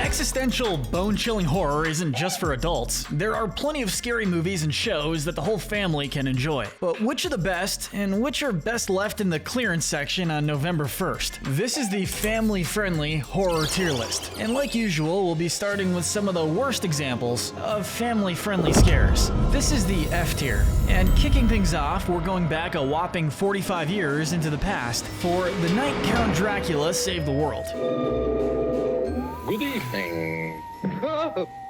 Existential, bone-chilling horror isn't just for adults. There are plenty of scary movies and shows that the whole family can enjoy. But which are the best, and which are best left in the clearance section on November 1st? This is the family-friendly horror tier list. And like usual, we'll be starting with some of the worst examples of family-friendly scares. This is the F tier. And kicking things off, we're going back a whopping 45 years into the past for the night Count Dracula saved the world. Good evening.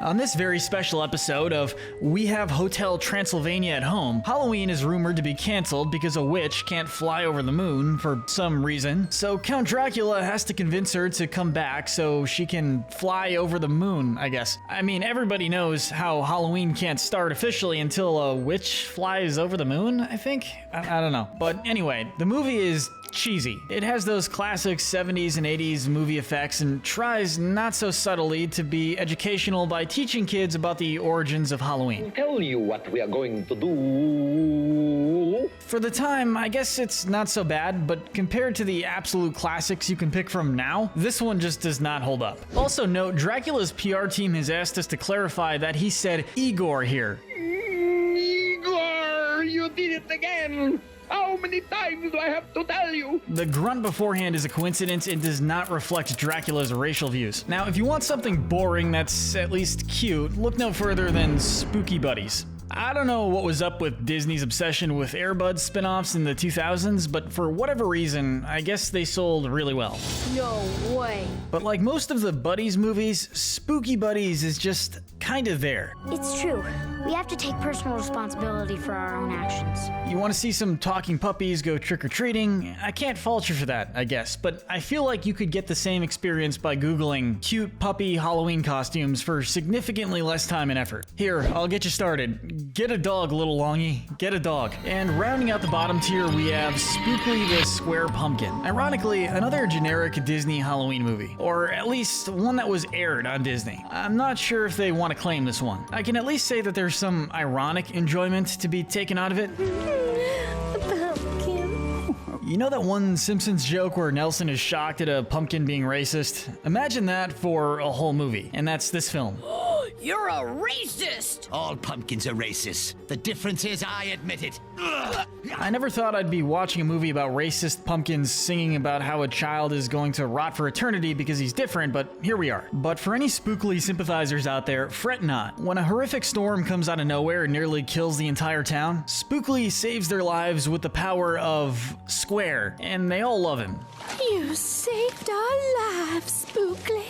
On this very special episode of We Have Hotel Transylvania at Home, Halloween is rumored to be canceled because a witch can't fly over the moon for some reason. So Count Dracula has to convince her to come back so she can fly over the moon, I guess. I mean, everybody knows how Halloween can't start officially until a witch flies over the moon, I think? I don't know. But anyway, the movie is cheesy. It has those classic 70s and 80s movie effects and tries not so subtly to be educational by teaching kids about the origins of Halloween. Tell you what we are going to do. For the time, I guess it's not so bad, but compared to the absolute classics you can pick from now, this one just does not hold up. Also note, Dracula's PR team has asked us to clarify that he said Igor here. Igor, you did it again. How many times do I have to tell you? The grunt beforehand is a coincidence and does not reflect Dracula's racial views. Now, if you want something boring that's at least cute, look no further than Spooky Buddies. I don't know what was up with Disney's obsession with Air Bud spin-offs in the 2000s, but for whatever reason, I guess they sold really well. No way. But like most of the Buddies movies, Spooky Buddies is just kind of there. It's true. We have to take personal responsibility for our own actions. You want to see some talking puppies go trick-or-treating? I can't fault you for that, I guess, but I feel like you could get the same experience by Googling cute puppy Halloween costumes for significantly less time and effort. Here, I'll get you started. Get a dog, little longy. Get a dog. And rounding out the bottom tier, we have Spookly the Square Pumpkin. Ironically, another generic Disney Halloween movie. Or at least one that was aired on Disney. I'm not sure if they want to claim this one. I can at least say that there's some ironic enjoyment to be taken out of it. You know that one Simpsons joke where Nelson is shocked at a pumpkin being racist? Imagine that for a whole movie, and that's this film. You're a racist! All pumpkins are racist. The difference is I admit it. Ugh. I never thought I'd be watching a movie about racist pumpkins singing about how a child is going to rot for eternity because he's different, but here we are. But for any spookily sympathizers out there, fret not. When a horrific storm comes out of nowhere and nearly kills the entire town, Spookly saves their lives with the power of Square, and they all love him. You saved our lives, Spookly.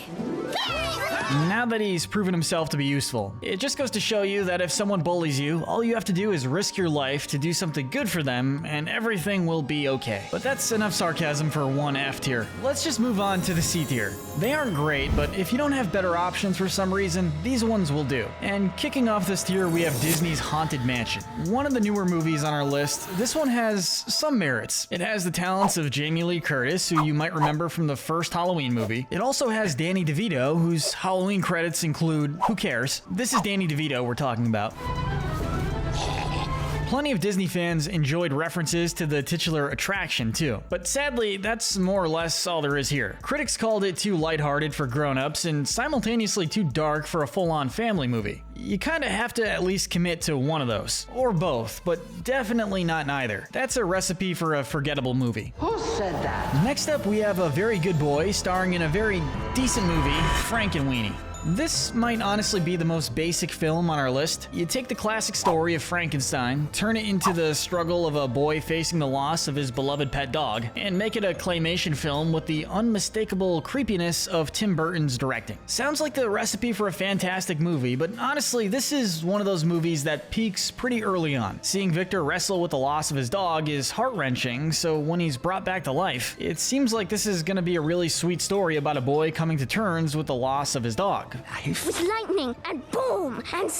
Now that he's proven himself to be useful, it just goes to show you that if someone bullies you, all you have to do is risk your life to do something good for them, and everything will be okay. But that's enough sarcasm for one F tier. Let's just move on to the C tier. They aren't great, but if you don't have better options for some reason, these ones will do. And kicking off this tier, we have Disney's Haunted Mansion. One of the newer movies on our list, this one has some merits. It has the talents of Jamie Lee Curtis, who you might remember from the first Halloween movie. It also has Danny DeVito, whose Halloween credits include Who Cares? This is Danny DeVito we're talking about. Plenty of Disney fans enjoyed references to the titular attraction too, but sadly that's more or less all there is here. Critics called it too lighthearted for grown-ups and simultaneously too dark for a full-on family movie. You kinda have to at least commit to one of those, or both, but definitely not neither. That's a recipe for a forgettable movie. Who said that? Next up we have A Very Good Boy starring in a very decent movie, Frankenweenie. This might honestly be the most basic film on our list. You take the classic story of Frankenstein, turn it into the struggle of a boy facing the loss of his beloved pet dog, and make it a claymation film with the unmistakable creepiness of Tim Burton's directing. Sounds like the recipe for a fantastic movie, but honestly, this is one of those movies that peaks pretty early on. Seeing Victor wrestle with the loss of his dog is heart-wrenching, so when he's brought back to life, it seems like this is gonna be a really sweet story about a boy coming to terms with the loss of his dog. With lightning and boom and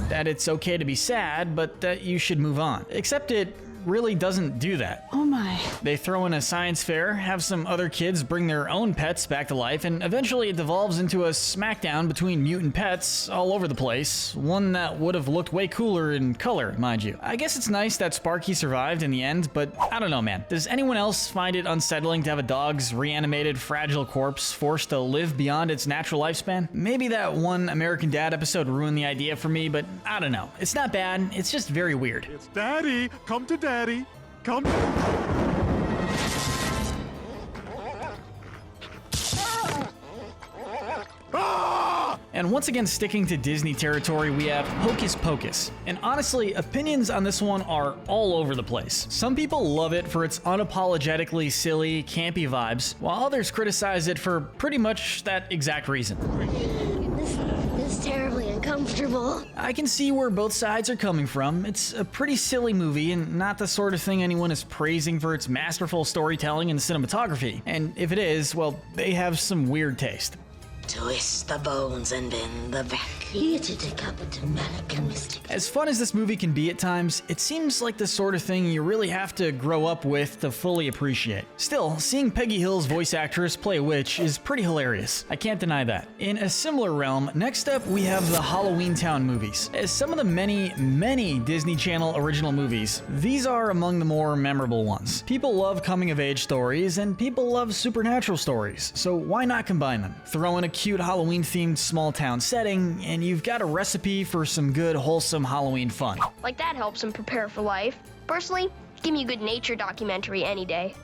That it's okay to be sad, but that you should move on. Except it really doesn't do that. Oh my. They throw in a science fair, have some other kids bring their own pets back to life, and eventually it devolves into a smackdown between mutant pets all over the place, one that would have looked way cooler in color, mind you. I guess it's nice that Sparky survived in the end, but I don't know, man. Does anyone else find it unsettling to have a dog's reanimated, fragile corpse forced to live beyond its natural lifespan? Maybe that one American Dad episode ruined the idea for me, but I don't know. It's not bad, it's just very weird. It's Daddy! Come to Daddy! Come to... And once again, sticking to Disney territory, we have Hocus Pocus. And honestly, opinions on this one are all over the place. Some people love it for its unapologetically silly, campy vibes, while others criticize it for pretty much that exact reason. This is terribly uncomfortable. I can see where both sides are coming from. It's a pretty silly movie and not the sort of thing anyone is praising for its masterful storytelling and cinematography. And if it is, well, they have some weird taste. Twist the bones and bend the back. As fun as this movie can be at times, it seems like the sort of thing you really have to grow up with to fully appreciate. Still, seeing Peggy Hill's voice actress play a witch is pretty hilarious. I can't deny that. In a similar realm, next up we have the Halloweentown movies. As some of the many Disney Channel original movies, these are among the more memorable ones. People love coming-of-age stories, and people love supernatural stories, so why not combine them? Throw in a cute Halloween-themed small-town setting, and you've got a recipe for some good, wholesome Halloween fun. Like that helps him prepare for life. Personally, give me a good nature documentary any day.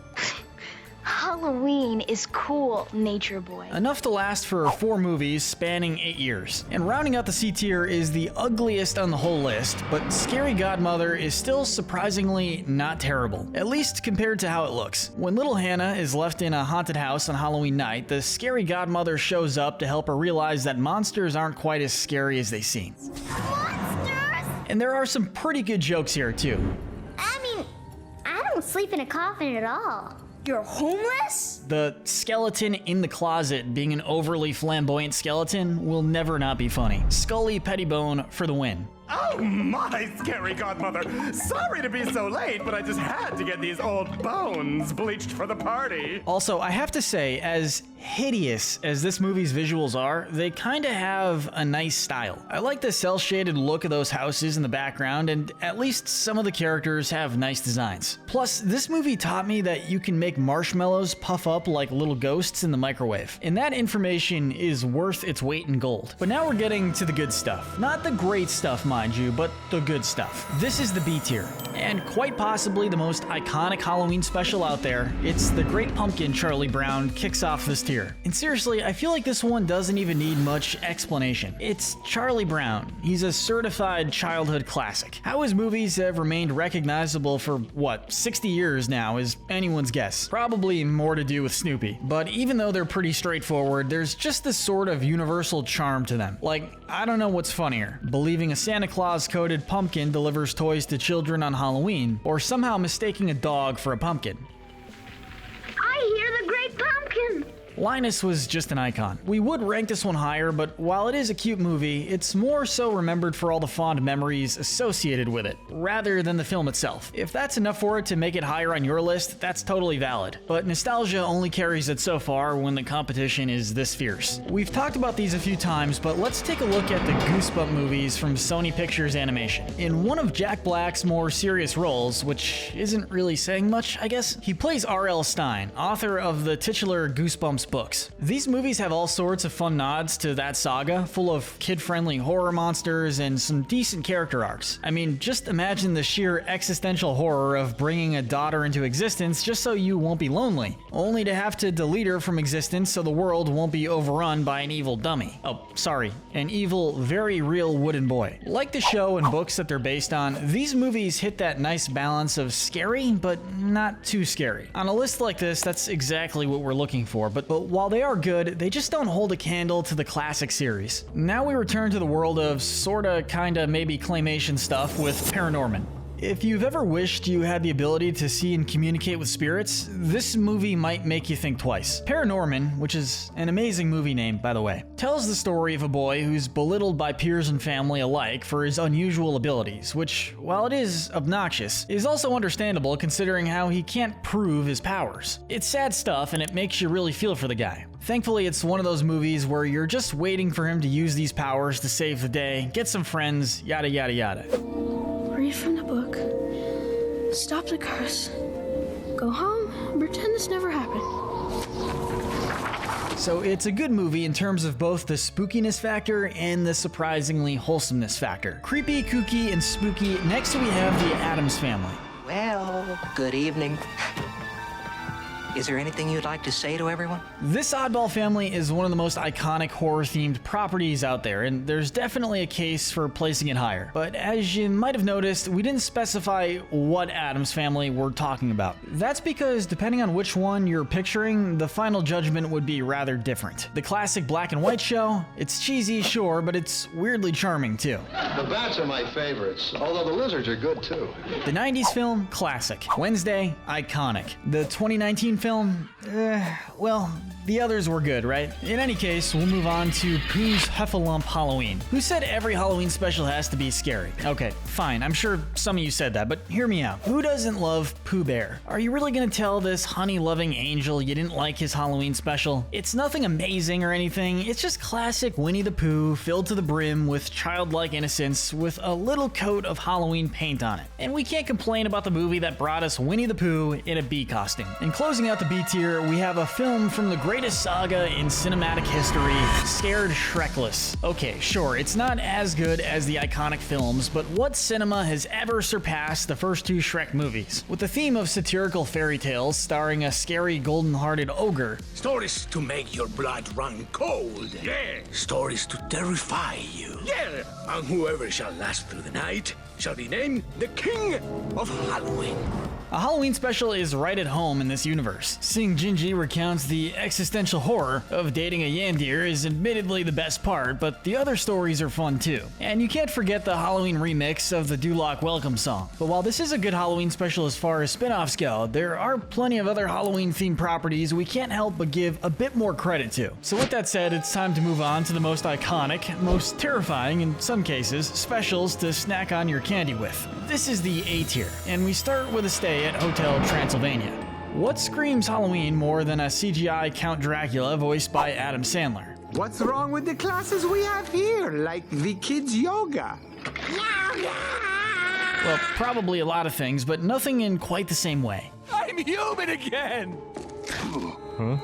Halloween is cool, nature boy. Enough to last for 4 movies spanning 8 years. And rounding out the C tier is the ugliest on the whole list, but Scary Godmother is still surprisingly not terrible, at least compared to how it looks. When little Hannah is left in a haunted house on Halloween night, the Scary Godmother shows up to help her realize that monsters aren't quite as scary as they seem. Monsters! And there are some pretty good jokes here too. I mean, I don't sleep in a coffin at all. You're homeless? The skeleton in the closet being an overly flamboyant skeleton will never not be funny. Scully Pettibone for the win. Oh my, Scary Godmother! Sorry to be so late, but I just had to get these old bones bleached for the party. Also, I have to say, as hideous as this movie's visuals are, they kinda have a nice style. I like the cel-shaded look of those houses in the background, and at least some of the characters have nice designs. Plus, this movie taught me that you can make marshmallows puff up like little ghosts in the microwave. And that information is worth its weight in gold. But now we're getting to the good stuff. Not the great stuff, mind you, but the good stuff. This is the B tier, and quite possibly the most iconic Halloween special out there. It's The Great Pumpkin Charlie Brown kicks off this tier. And seriously, I feel like this one doesn't even need much explanation. It's Charlie Brown. He's a certified childhood classic. How his movies have remained recognizable for, 60 years now is anyone's guess. Probably more to do with Snoopy. But even though they're pretty straightforward, there's just this sort of universal charm to them. Like, I don't know what's funnier, believing a Santa Claus-coated pumpkin delivers toys to children on Halloween, or somehow mistaking a dog for a pumpkin. I hear the Great Pumpkin! Linus was just an icon. We would rank this one higher, but while it is a cute movie, it's more so remembered for all the fond memories associated with it, rather than the film itself. If that's enough for it to make it higher on your list, that's totally valid. But nostalgia only carries it so far when the competition is this fierce. We've talked about these a few times, but let's take a look at the Goosebumps movies from Sony Pictures Animation. In one of Jack Black's more serious roles, which isn't really saying much, I guess, he plays R.L. Stine, author of the titular Goosebumps books. These movies have all sorts of fun nods to that saga, full of kid-friendly horror monsters and some decent character arcs. I mean, just imagine the sheer existential horror of bringing a daughter into existence just so you won't be lonely, only to have to delete her from existence so the world won't be overrun by an evil dummy. Oh, sorry, an evil, very real wooden boy. Like the show and books that they're based on, these movies hit that nice balance of scary, but not too scary. On a list like this, that's exactly what we're looking for, but while they are good, they just don't hold a candle to the classic series. Now we return to the world of sorta, kinda, maybe claymation stuff with Paranorman. If you've ever wished you had the ability to see and communicate with spirits, this movie might make you think twice. Paranorman, which is an amazing movie name, by the way, tells the story of a boy who's belittled by peers and family alike for his unusual abilities, which, while it is obnoxious, is also understandable considering how he can't prove his powers. It's sad stuff and it makes you really feel for the guy. Thankfully, it's one of those movies where you're just waiting for him to use these powers to save the day, get some friends, yada yada yada. Read from the book, stop the curse, go home, and pretend this never happened. So it's a good movie in terms of both the spookiness factor and the surprisingly wholesomeness factor. Creepy, kooky, and spooky. Next we have the Addams Family. Well, good evening. Is there anything you'd like to say to everyone? This oddball family is one of the most iconic horror-themed properties out there, and there's definitely a case for placing it higher. But as you might have noticed, we didn't specify what Addams Family we're talking about. That's because depending on which one you're picturing, the final judgment would be rather different. The classic black and white show, it's cheesy, sure, but it's weirdly charming too. The bats are my favorites, although the lizards are good too. The 90s film, classic. Wednesday, iconic. The 2019 film, well, the others were good, right? In any case, we'll move on to Pooh's Heffalump Halloween. Who said every Halloween special has to be scary? Okay, fine, I'm sure some of you said that, but hear me out. Who doesn't love Pooh Bear? Are you really gonna tell this honey-loving angel you didn't like his Halloween special? It's nothing amazing or anything, it's just classic Winnie the Pooh filled to the brim with childlike innocence with a little coat of Halloween paint on it. And we can't complain about the movie that brought us Winnie the Pooh in a bee costume. And closing out the B tier, we have a film from the greatest saga in cinematic history, Scared Shrekless. Okay, sure, it's not as good as the iconic films, but what cinema has ever surpassed the first two Shrek movies? With the theme of satirical fairy tales starring a scary golden-hearted ogre. Stories to make your blood run cold. Yeah. Stories to terrify you. Yeah. And whoever shall last through the night shall be named the King of Halloween. A Halloween special is right at home in this universe. Seeing Gingy recounts the existential horror of dating a Yandir is admittedly the best part, but the other stories are fun too. And you can't forget the Halloween remix of the Duloc Welcome song. But while this is a good Halloween special as far as spin-offs go, there are plenty of other Halloween-themed properties we can't help but give a bit more credit to. So with that said, it's time to move on to the most iconic, most terrifying in some cases, specials to snack on your candy with. This is the A tier, and we start with a stay at Hotel Transylvania. What screams Halloween more than a CGI Count Dracula voiced by Adam Sandler? What's wrong with the classes we have here, like the kids' yoga? Well, probably a lot of things, but nothing in quite the same way. I'm human again! Huh?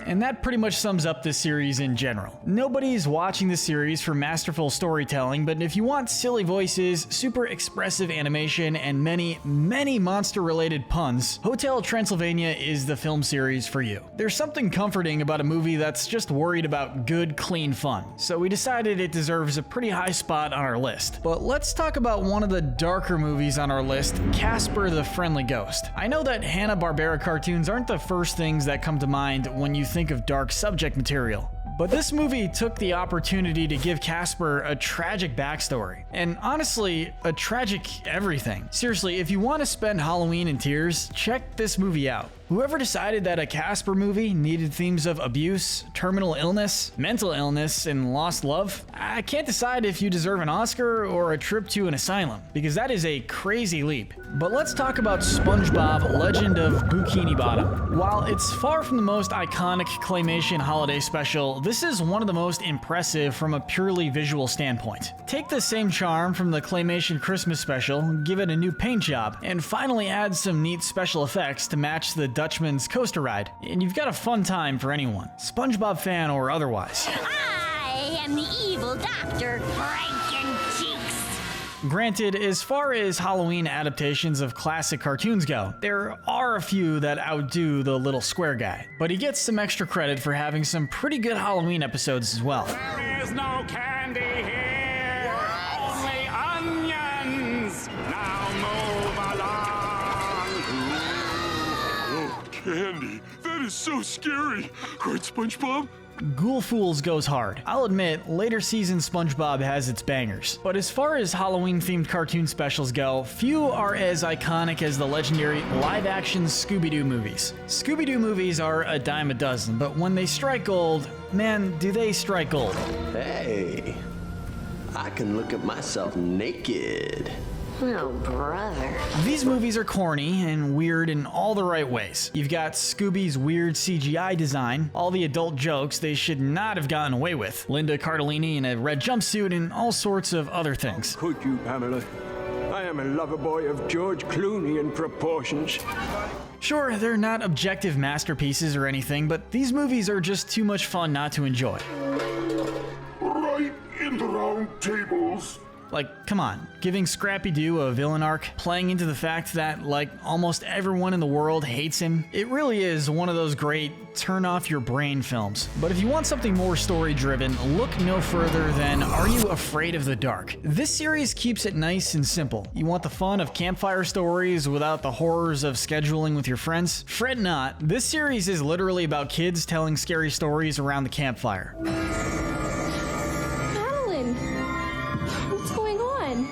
And that pretty much sums up this series in general. Nobody's watching this series for masterful storytelling, but if you want silly voices, super expressive animation, and many, many monster-related puns, Hotel Transylvania is the film series for you. There's something comforting about a movie that's just worried about good, clean fun, so we decided it deserves a pretty high spot on our list. But let's talk about one of the darker movies on our list, Casper the Friendly Ghost. I know that Hanna-Barbera cartoons aren't the first things that come to mind when you think of dark subject material. But this movie took the opportunity to give Casper a tragic backstory. And honestly, a tragic everything. Seriously, if you want to spend Halloween in tears, check this movie out. Whoever decided that a Casper movie needed themes of abuse, terminal illness, mental illness, and lost love, I can't decide if you deserve an Oscar or a trip to an asylum, because that is a crazy leap. But let's talk about SpongeBob Legend of Boo-Kini Bottom. While it's far from the most iconic claymation holiday special, this is one of the most impressive from a purely visual standpoint. Take the same charm from the claymation Christmas special, give it a new paint job, and finally add some neat special effects to match the Dutchman's coaster ride, and you've got a fun time for anyone, SpongeBob fan or otherwise. I am the evil Dr. Frankencheeks. Granted, as far as Halloween adaptations of classic cartoons go, there are a few that outdo the little square guy, but he gets some extra credit for having some pretty good Halloween episodes as well. There is no candy here, only onions. Now move along. Oh, candy. That is so scary. Right, SpongeBob? Ghoul Fools goes hard. I'll admit, later season SpongeBob has its bangers. But as far as Halloween-themed cartoon specials go, few are as iconic as the legendary live-action Scooby-Doo movies. Scooby-Doo movies are a dime a dozen, but when they strike gold, man, do they strike gold. Hey, I can look at myself naked. Oh, brother. These movies are corny and weird in all the right ways. You've got Scooby's weird CGI design, all the adult jokes they should not have gotten away with, Linda Cardellini in a red jumpsuit, and all sorts of other things. Could you, Pamela? I am a lover boy of George Clooney in proportions. Sure, they're not objective masterpieces or anything, but these movies are just too much fun not to enjoy. Right in the round tables. Like, come on, giving Scrappy-Doo a villain arc, playing into the fact that, like, almost everyone in the world hates him. It really is one of those great turn-off-your-brain films. But if you want something more story-driven, look no further than Are You Afraid of the Dark? This series keeps it nice and simple. You want the fun of campfire stories without the horrors of scheduling with your friends? Fret not, this series is literally about kids telling scary stories around the campfire.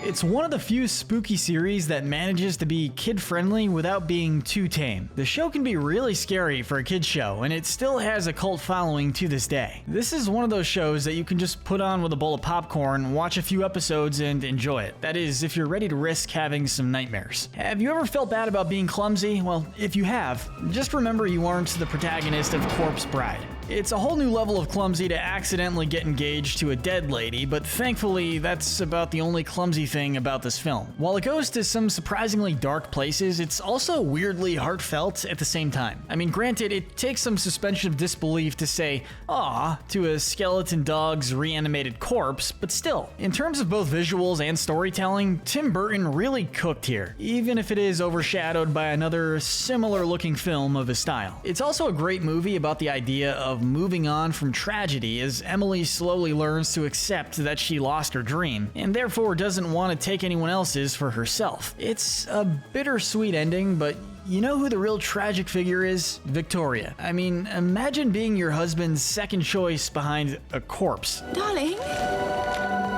It's one of the few spooky series that manages to be kid-friendly without being too tame. The show can be really scary for a kid's show, and it still has a cult following to this day. This is one of those shows that you can just put on with a bowl of popcorn, watch a few episodes, and enjoy it. That is, if you're ready to risk having some nightmares. Have you ever felt bad about being clumsy? Well, if you have, just remember you aren't the protagonist of Corpse Bride. It's a whole new level of clumsy to accidentally get engaged to a dead lady, but thankfully that's about the only clumsy thing about this film. While it goes to some surprisingly dark places, it's also weirdly heartfelt at the same time. I mean, granted, it takes some suspension of disbelief to say "aw" to a skeleton dog's reanimated corpse, but still, in terms of both visuals and storytelling, Tim Burton really cooked here, even if it is overshadowed by another similar looking film of his style. It's also a great movie about the idea of moving on from tragedy as Emily slowly learns to accept that she lost her dream, and therefore doesn't want to take anyone else's for herself. It's a bittersweet ending, but you know who the real tragic figure is? Victoria. I mean, imagine being your husband's second choice behind a corpse. Darling,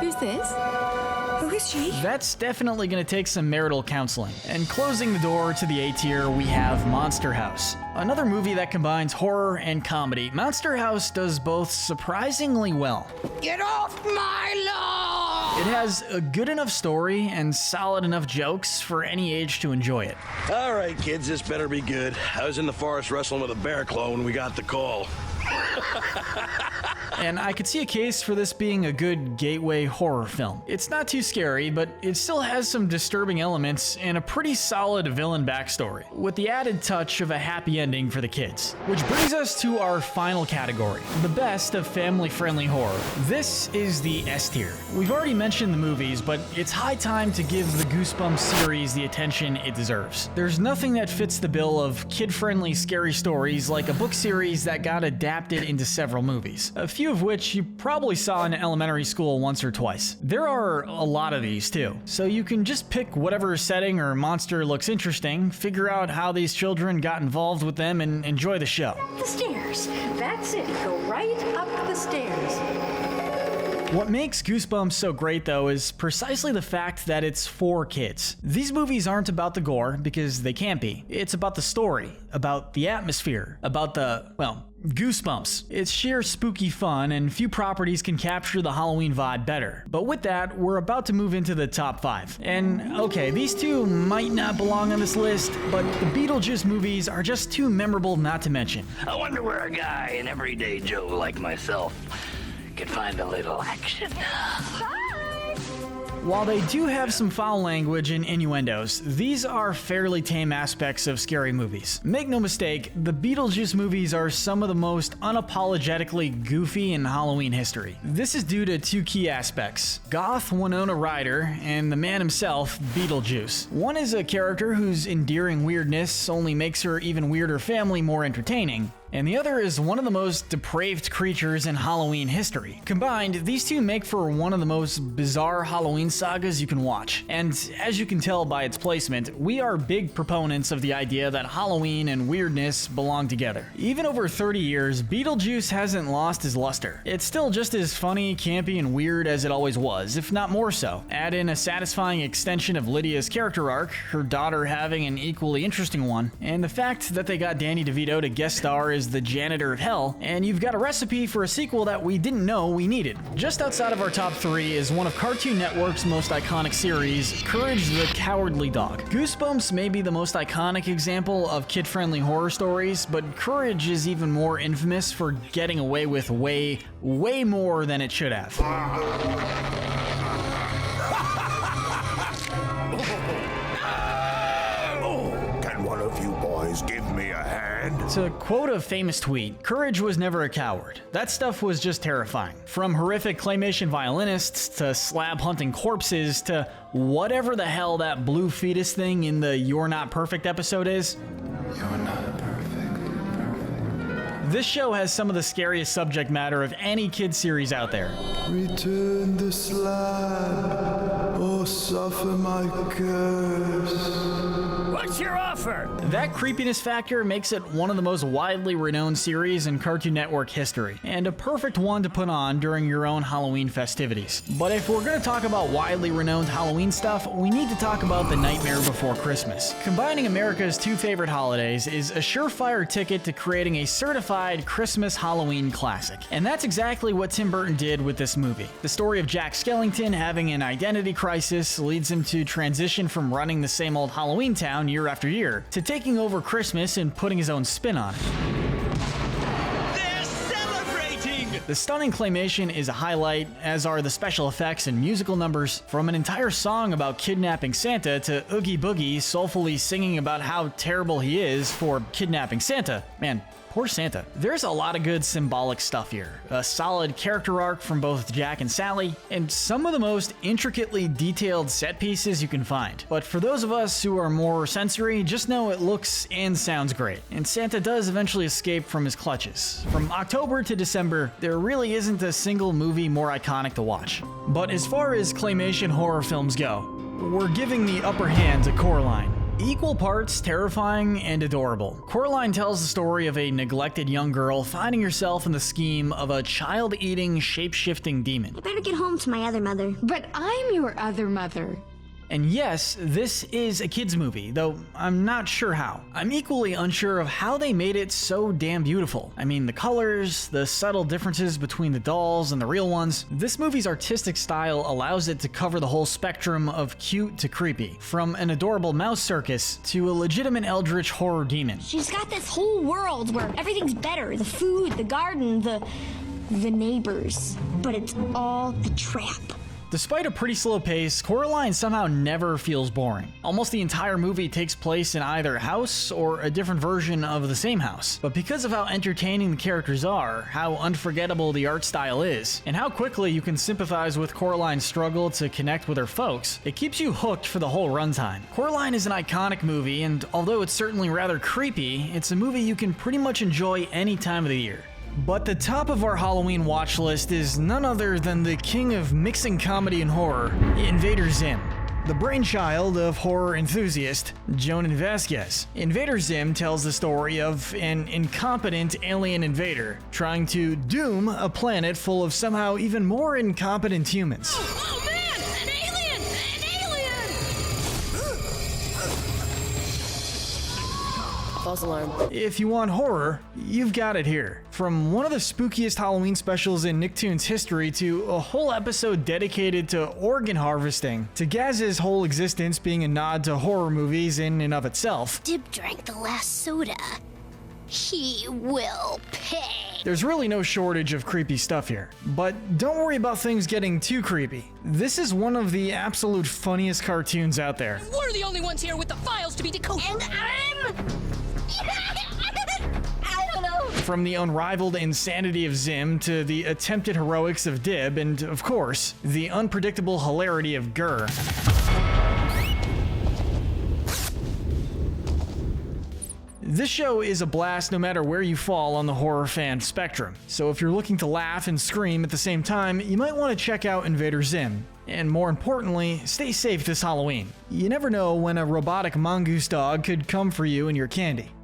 who's this? Who is she? That's definitely going to take some marital counseling. And closing the door to the A tier, we have Monster House. Another movie that combines horror and comedy. Monster House does both surprisingly well. Get off my lawn! It has a good enough story and solid enough jokes for any age to enjoy it. All right, kids, this better be good. I was in the forest wrestling with a bear claw when we got the call. And I could see a case for this being a good gateway horror film. It's not too scary, but it still has some disturbing elements and a pretty solid villain backstory, with the added touch of a happy ending for the kids. Which brings us to our final category, the best of family-friendly horror. This is the S tier. We've already mentioned the movies, but it's high time to give the Goosebumps series the attention it deserves. There's nothing that fits the bill of kid-friendly scary stories like a book series that got adapted into several movies, a few of which you probably saw in elementary school once or twice. There are a lot of these too, so you can just pick whatever setting or monster looks interesting, figure out how these children got involved with them, and enjoy the show. The stairs. That's it. Go right up the stairs. What makes Goosebumps so great, though, is precisely the fact that it's for kids. These movies aren't about the gore, because they can't be. It's about the story, about the atmosphere, about the, well, Goosebumps. It's sheer spooky fun, and few properties can capture the Halloween vibe better. But with that, we're about to move into the top 5. And okay, these two might not belong on this list, but the Beetlejuice movies are just too memorable not to mention. I wonder where a guy, an everyday Joe like myself, could find a little action. While they do have some foul language and innuendos, these are fairly tame aspects of scary movies. Make no mistake, the Beetlejuice movies are some of the most unapologetically goofy in Halloween history. This is due to two key aspects: goth Winona Ryder and the man himself, Beetlejuice. One is a character whose endearing weirdness only makes her even weirder family more entertaining. and the other is one of the most depraved creatures in Halloween history. Combined, these two make for one of the most bizarre Halloween sagas you can watch. And as you can tell by its placement, we are big proponents of the idea that Halloween and weirdness belong together. Even over 30 years, Beetlejuice hasn't lost his luster. It's still just as funny, campy, and weird as it always was, if not more so. Add in a satisfying extension of Lydia's character arc, her daughter having an equally interesting one, and the fact that they got Danny DeVito to guest star as the janitor of hell, and you've got a recipe for a sequel that we didn't know we needed. Just outside of our top 3 is one of Cartoon Network's most iconic series, Courage the Cowardly Dog. Goosebumps may be the most iconic example of kid-friendly horror stories, but Courage is even more infamous for getting away with way more than it should have. Can one of you boys give me a hand? To quote a famous tweet, Courage was never a coward. That stuff was just terrifying. From horrific claymation violinists to slab hunting corpses to whatever the hell that blue fetus thing in the You're Not Perfect episode is. You're not perfect. This show has some of the scariest subject matter of any kid series out there. Return the slab or suffer my curse. What's your offer? That creepiness factor makes it one of the most widely renowned series in Cartoon Network history, and a perfect one to put on during your own Halloween festivities. But if we're going to talk about widely renowned Halloween stuff, we need to talk about The Nightmare Before Christmas. Combining America's two favorite holidays is a surefire ticket to creating a certified Christmas Halloween classic. And that's exactly what Tim Burton did with this movie. The story of Jack Skellington having an identity crisis leads him to transition from running the same old Halloweentown year after year to taking over Christmas and putting his own spin on it. They're celebrating! The stunning claymation is a highlight, as are the special effects and musical numbers. From an entire song about kidnapping Santa to Oogie Boogie soulfully singing about how terrible he is for kidnapping Santa. Man, poor Santa. There's a lot of good symbolic stuff here. A solid character arc from both Jack and Sally, and some of the most intricately detailed set pieces you can find. But for those of us who are more sensory, just know it looks and sounds great. And Santa does eventually escape from his clutches. From October to December, there really isn't a single movie more iconic to watch. But as far as claymation horror films go, we're giving the upper hand to Coraline. Equal parts terrifying and adorable, Coraline tells the story of a neglected young girl finding herself in the scheme of a child-eating, shape-shifting demon. I better get home to my other mother. But I'm your other mother. And yes, this is a kids movie, though I'm not sure how. I'm equally unsure of how they made it so damn beautiful. I mean, the colors, the subtle differences between the dolls and the real ones. This movie's artistic style allows it to cover the whole spectrum of cute to creepy, from an adorable mouse circus to a legitimate eldritch horror demon. She's got this whole world where everything's better. The food, the garden, the neighbors. But it's all a trap. Despite a pretty slow pace, Coraline somehow never feels boring. Almost the entire movie takes place in either house or a different version of the same house. But because of how entertaining the characters are, how unforgettable the art style is, and how quickly you can sympathize with Coraline's struggle to connect with her folks, it keeps you hooked for the whole runtime. Coraline is an iconic movie, and although it's certainly rather creepy, it's a movie you can pretty much enjoy any time of the year. But the top of our Halloween watch list is none other than the king of mixing comedy and horror, Invader Zim. The brainchild of horror enthusiast Jonan Vasquez. Invader Zim tells the story of an incompetent alien invader trying to doom a planet full of somehow even more incompetent humans. Oh man! An alien! An alien! False alarm. If you want horror, you've got it here. From one of the spookiest Halloween specials in Nicktoons history to a whole episode dedicated to organ harvesting, to Gaz's whole existence being a nod to horror movies in and of itself. Dib drank the last soda. He will pay. There's really no shortage of creepy stuff here. But don't worry about things getting too creepy. This is one of the absolute funniest cartoons out there. We're the only ones here with the files to be decoded. And I don't know. From the unrivaled insanity of Zim to the attempted heroics of Dib, and of course, the unpredictable hilarity of Gur. This show is a blast no matter where you fall on the horror fan spectrum, so if you're looking to laugh and scream at the same time, you might want to check out Invader Zim. And more importantly, stay safe this Halloween. You never know when a robotic mongoose dog could come for you and your candy.